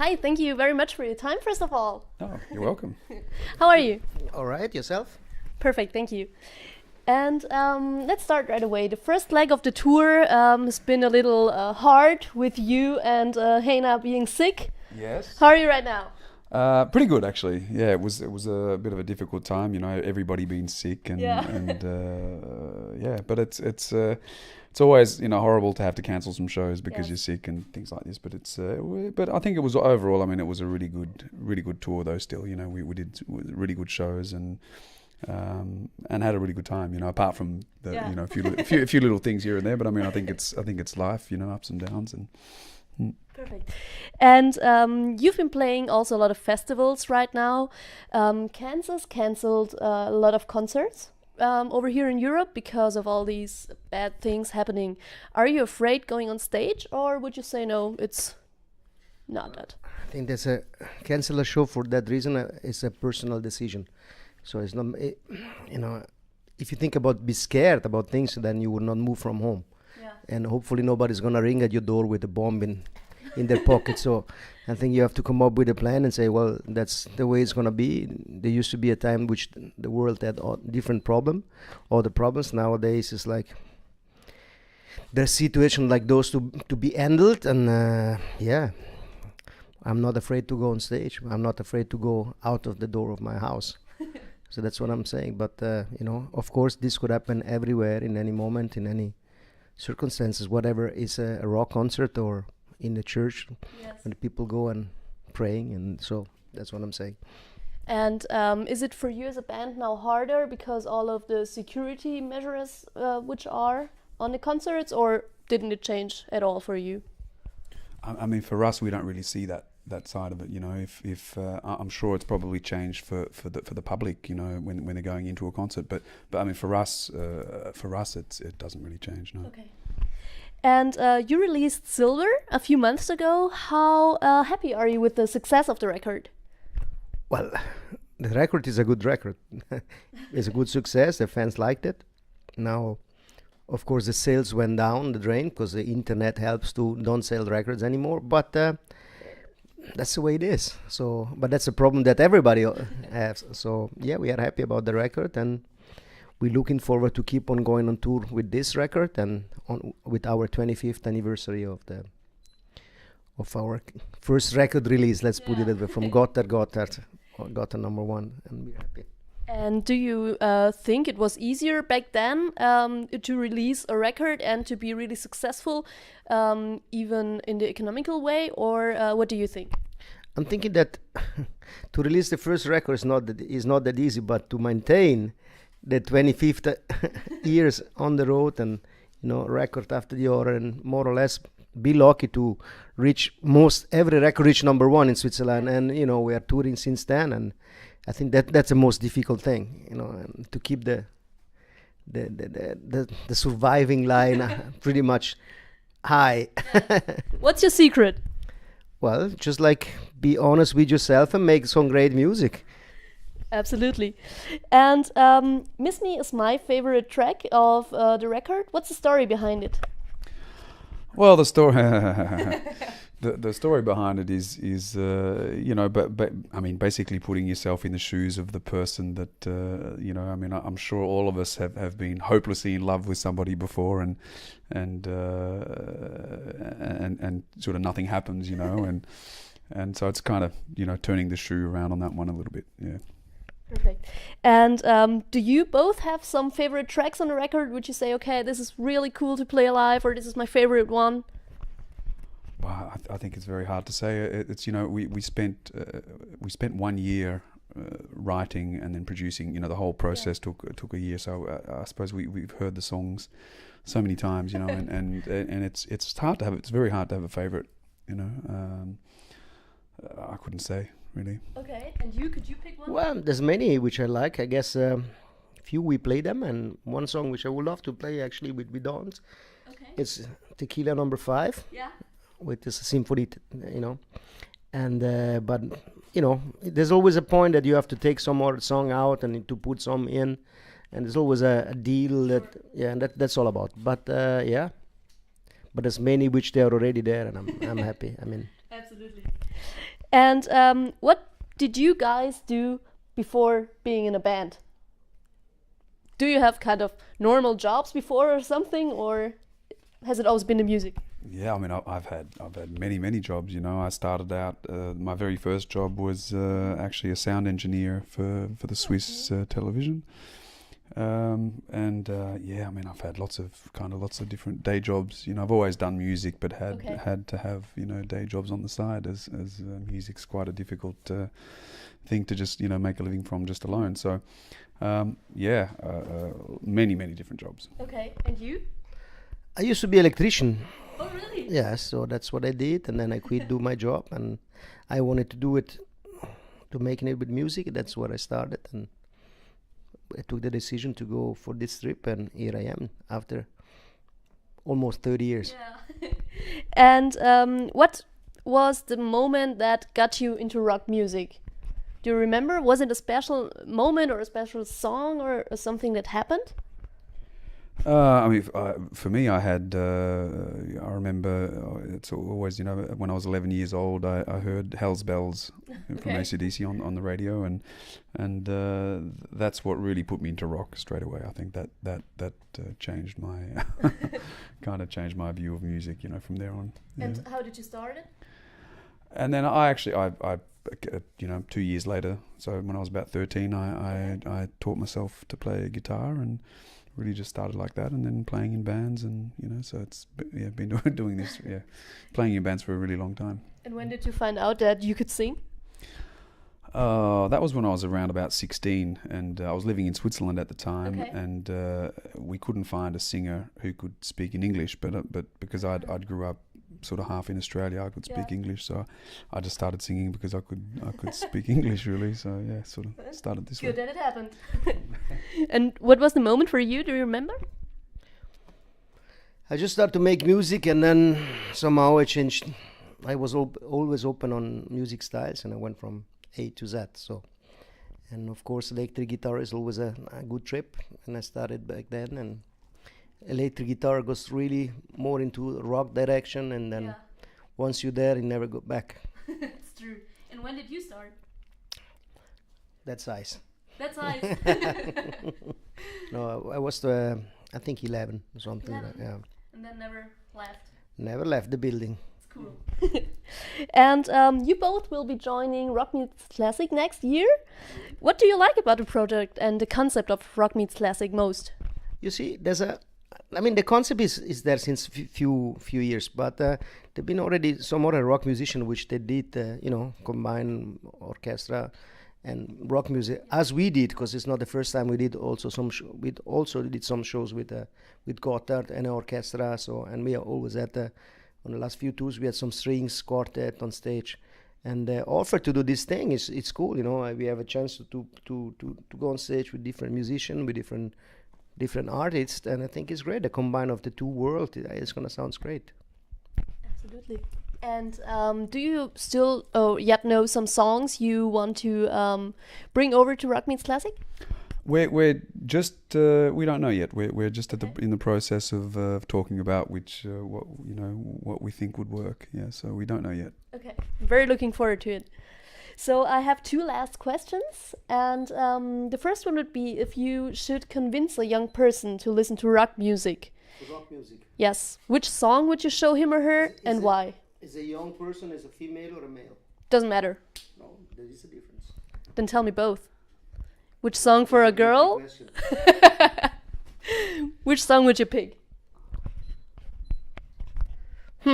Hi, thank you very much for your time, first of all. Oh, you're welcome. How are you? All right, yourself? Perfect, thank you. And let's start right away. The first leg of the tour has been a little hard with you and Heina being sick. Yes. How are you right now? Pretty good, actually. Yeah, it was a bit of a difficult time, everybody being sick and but it's always horrible to have to cancel some shows because you're sick and things like this. But but I think it was overall. I mean, it was a really good tour though. Still, we did really good shows and had a really good time. Apart from the a few little things here and there. But I mean, I think it's life. Ups and downs and. Perfect. And you've been playing also a lot of festivals right now. Kansas cancelled a lot of concerts over here in Europe because of all these bad things happening. Are you afraid going on stage, or would you say no, it's not that? I think that's cancel a show for that reason is a personal decision. So it's not, if you think about be scared about things, then you will not move from home. And hopefully nobody's gonna ring at your door with a bomb in their pocket. So I think you have to come up with a plan and say, well, that's the way it's gonna be. There used to be a time which the world had different all the problems. Nowadays it's like there's situations like those to be handled, and I'm not afraid to go on stage. I'm not afraid to go out of the door of my house. So that's what I'm saying. But of course, this could happen everywhere, in any moment, in any circumstances, whatever is a rock concert or in the church when people go and praying, and so that's what I'm saying. And is it for you as a band now harder because all of the security measures which are on the concerts, or didn't it change at all for you? I mean, for us, we don't really see that side of it. If I'm sure it's probably changed for the public, when they're going into a concert. But I mean, for us, it doesn't really change. No. Okay. And you released Silver a few months ago. How happy are you with the success of the record? Well, the record is a good record. It's a good success. The fans liked it. Now, of course, the sales went down the drain because the internet helps to don't sell records anymore. But that's the way it is. So, but that's a problem that everybody has. So, yeah, we are happy about the record, and we're looking forward to keep on going on tour with this record and with our 25th anniversary of our first record release. Let's put it that way, from Gotthard number 1, and we're happy. And do you think it was easier back then to release a record and to be really successful, even in the economical way, or what do you think? I'm thinking that to release the first record is not that easy, but to maintain the 25th years on the road and record after the other, and more or less be lucky to reach every record reach number 1 in Switzerland, and we are touring since then, and I think that's the most difficult thing, to keep the surviving line pretty much high. What's your secret? Well, just like be honest with yourself and make some great music. Absolutely. And Miss Me is my favorite track of the record. What's the story behind it? Well, the story the story behind it is but I mean, basically putting yourself in the shoes of the person that I mean, I'm sure all of us have been hopelessly in love with somebody before, and sort of nothing happens, and so it's kind of turning the shoe around on that one a little bit. Yeah. Perfect. And do you both have some favorite tracks on the record? Would you say, okay, this is really cool to play live, or this is my favorite one? Well, I think it's very hard to say. It's we spent 1 year writing and then producing. The whole process took a year. So I suppose we've heard the songs so many times, and it's hard to have. It's very hard to have a favorite. I couldn't say. Really. Okay, and could you pick one? Well, there's many which I like. I guess few we play them, and one song which I would love to play actually with Bidons. Okay. It's Tequila number 5. Yeah. With this symphony, and but there's always a point that you have to take some more song out and to put some in, and there's always a deal that and that's all about. But but there's many which they are already there, and I'm happy. I mean. Absolutely. And what did you guys do before being in a band? Do you have kind of normal jobs before or something, or has it always been the music? Yeah, I mean, I've had many jobs. You know, I started out. My very first job was actually a sound engineer for the Swiss television, and yeah, I mean, I've had lots of different day jobs. You know, I've always done music, but had to have day jobs on the side, as music's quite a difficult thing to just make a living from just alone. So yeah, many different jobs. Okay, and you? I used to be electrician. Oh, really? Yeah, so that's what I did, and then I quit do my job, and I wanted to do it, to making it with music. That's where I started, and I took the decision to go for this trip, and here I am after almost 30 years. Yeah. And what was the moment that got you into rock music? Do you remember? Was it a special moment or a special song or something that happened? I mean, for me, I remember, it's always, when I was 11 years old, I heard Hell's Bells from AC/DC on the radio, and that's what really put me into rock straight away. I think that changed my, kind of changed my view of music, from there on. Yeah. And how did you start it? And then I 2 years later, so when I was about 13, I taught myself to play guitar, and really just started like that, and then playing in bands, and so it's been doing this, playing in bands for a really long time. And when did you find out that you could sing? That was when I was around about 16, and I was living in Switzerland at the time, and we couldn't find a singer who could speak in English, but because I'd grew up sort of half in Australia, I could speak English, so I just started singing because I could speak English, really. So yeah, sort of started this way. Good that it happened. And what was the moment for you? Do you remember? I just started to make music, and then somehow I changed. I was always open on music styles, and I went from A to Z. So, and of course, electric guitar is always a good trip, and I started back then, and electric guitar goes really more into rock direction, and then once you're there, you never go back. It's true. And when did you start? That's ice. That's nice. No, I was I think 11 or something. 11? Yeah. And then never left. Never left the building. It's cool. And you both will be joining Rock Meets Classic next year. What do you like about the project and the concept of Rock Meets Classic most? You see, the concept is there since few years, but there've been already some other rock musicians which they did, combine orchestra and rock music, as we did, because it's not the first time we did. Also we also did some shows with Gotthard and orchestra. So, and we are always on the last few tours we had some strings quartet on stage, and the offer to do this thing it's cool. We have a chance to go on stage with different musicians, with different artists, and I think it's great. The combine of the two worlds, it's gonna sound great. Absolutely. And do you still yet know some songs you want to bring over to Rock Meets Classic? We're just we don't know yet. We're just in the process of talking about which what we think would work. Yeah, so we don't know yet. Okay, very looking forward to it. So I have two last questions, and the first one would be if you should convince a young person to listen to rock music. Rock music. Yes. Which song would you show him or her, and why? Is a young person a female or a male? Doesn't matter. No, there is a difference. Then tell me both. Which song for a girl? Which song would you pick? Give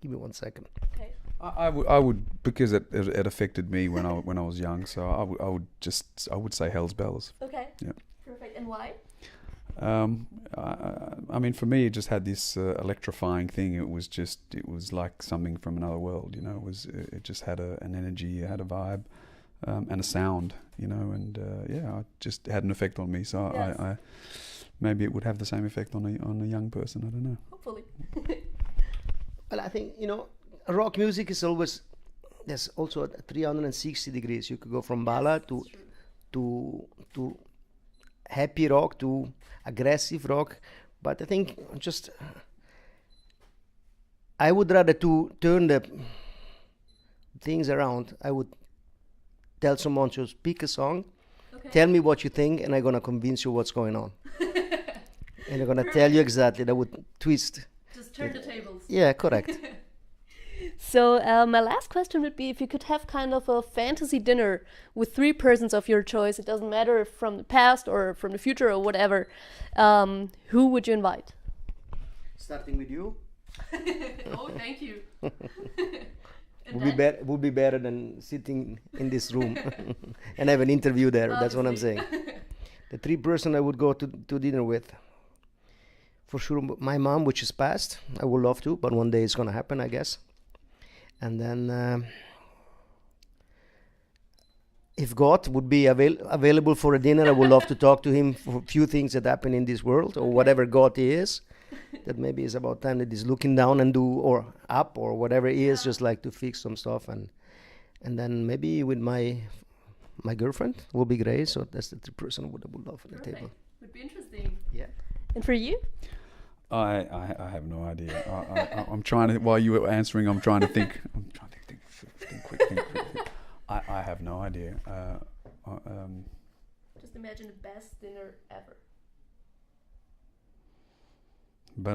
me 1 second. Okay. I would because it affected me when I was young. So I would say Hell's Bells. Okay. Yeah. Perfect. And why? I mean, for me, it just had this electrifying thing. It was like something from another world. It just had an energy, it had a vibe, and a sound. And it just had an effect on me. So yes. I maybe it would have the same effect on a young person. I don't know. Hopefully. Well, I think rock music is always, there's also 360 degrees. You could go from ballad to happy rock to aggressive rock, but I think just I would rather to turn the things around. I would tell someone to pick a song, tell me what you think, and I'm gonna convince you what's going on. And I'm gonna tell you exactly. That would twist. Just turn the tables. Yeah, correct. So my last question would be if you could have kind of a fantasy dinner with 3 persons of your choice. It doesn't matter if from the past or from the future or whatever. Who would you invite? Starting with you. Oh, thank you. Would be better than sitting in this room and have an interview there. That's what I'm saying. The 3 person I would go to dinner with. For sure, my mom, which is passed. I would love to, but one day it's gonna happen, I guess. And then, if God would be available for a dinner, I would love to talk to him for a few things that happen in this world, or whatever God is. That maybe it's about time that he's looking down and or up, or whatever he is, just like to fix some stuff. And then maybe with my girlfriend will be great. So that's the 3 person I would love on the table. Would be interesting. Yeah. And for you? I have no idea. I'm trying to, while you were answering, I'm trying to think. Think quick. I have no idea. Just imagine the best dinner ever. But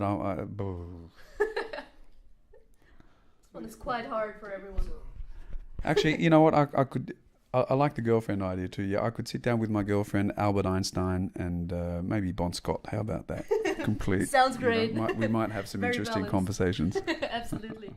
This one is quite hard for everyone. actually, you know what? I like the girlfriend idea too. Yeah, I could sit down with my girlfriend, Albert Einstein, and maybe Bon Scott. How about that? Complete. Sounds great. We might have some Very interesting balanced. conversations. Absolutely.